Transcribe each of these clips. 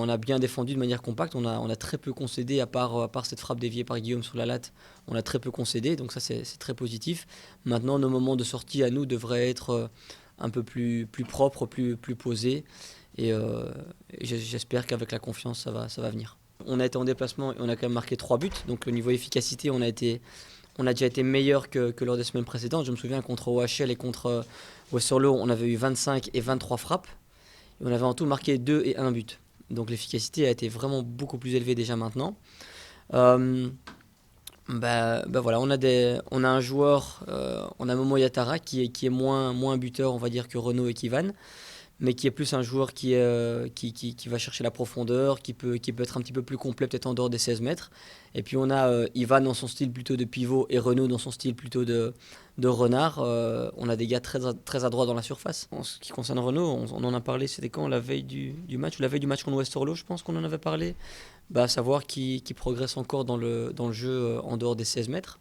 on a bien défendu de manière compacte. On a très peu concédé, à part cette frappe déviée par Guillaume sur la latte. On a très peu concédé, donc ça c'est très positif. Maintenant, nos moments de sortie à nous devraient être un peu plus propres, plus posés. Et, euh, et j'espère qu'avec la confiance, ça va venir. On a été en déplacement et on a quand même marqué 3 buts. Donc au niveau efficacité, on a déjà été meilleur que lors des semaines précédentes. Je me souviens contre OHL et contre Westerlo, on avait eu 25 et 23 frappes. Et on avait en tout marqué 2 et 1 but. Donc l'efficacité a été vraiment beaucoup plus élevée déjà maintenant. Euh, voilà, on a un joueur, on a Momo Yatara qui est moins buteur, on va dire, que Renaud et Kivan, mais qui est plus un joueur qui va chercher la profondeur, qui peut être un petit peu plus complet peut-être en dehors des 16 mètres. Et puis on a Ivan dans son style plutôt de pivot et Renaud dans son style plutôt de renard. On a des gars très adroits dans la surface. En ce qui concerne Renaud, on en a parlé, c'était quand? La veille du match, ou la veille du match contre Westerlo, je pense qu'on en avait parlé. Bah, savoir qui progresse encore dans le jeu en dehors des 16 mètres,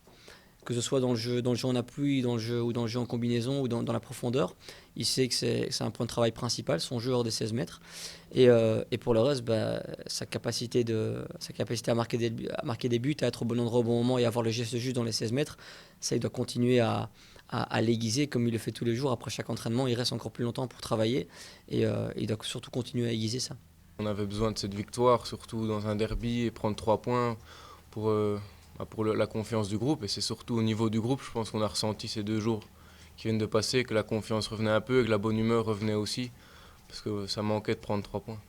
que ce soit dans le jeu en appui, ou dans le jeu en combinaison, ou dans la profondeur. Il sait que c'est un point de travail principal, son jeu hors des 16 mètres. Et pour le reste, bah, sa capacité à marquer des buts, à être au bon endroit au bon moment et avoir le geste juste dans les 16 mètres, ça, il doit continuer à l'aiguiser comme il le fait tous les jours. Après chaque entraînement, il reste encore plus longtemps pour travailler. Il doit surtout continuer à aiguiser ça. On avait besoin de cette victoire, surtout dans un derby, et prendre 3 points pour, la confiance du groupe. Et c'est surtout au niveau du groupe, je pense qu'on a ressenti ces 2 jours qui viennent de passer, que la confiance revenait un peu et que la bonne humeur revenait aussi, parce que ça manquait de prendre 3 points.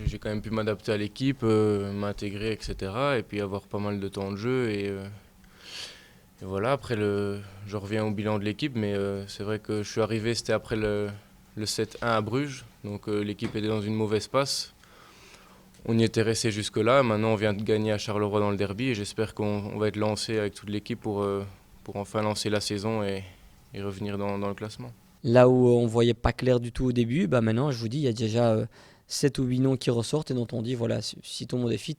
J'ai quand même pu m'adapter à l'équipe, m'intégrer, etc. Et puis avoir pas mal de temps de jeu. Et voilà, après, je reviens au bilan de l'équipe, mais c'est vrai que je suis arrivé, c'était après le 7-1 à Bruges, donc l'équipe était dans une mauvaise passe. On y était resté jusque-là, maintenant on vient de gagner à Charleroi dans le derby et j'espère qu'on va être lancé avec toute l'équipe pour enfin lancer la saison et revenir dans le classement. Là où on voyait pas clair du tout au début, bah maintenant, je vous dis, il y a déjà 7 ou 8 noms qui ressortent et dont on dit, voilà, si tout le monde est fit,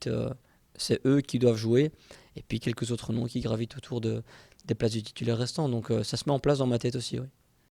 c'est eux qui doivent jouer. Et puis quelques autres noms qui gravitent autour des places du titulaire restant. Donc ça se met en place dans ma tête aussi, oui.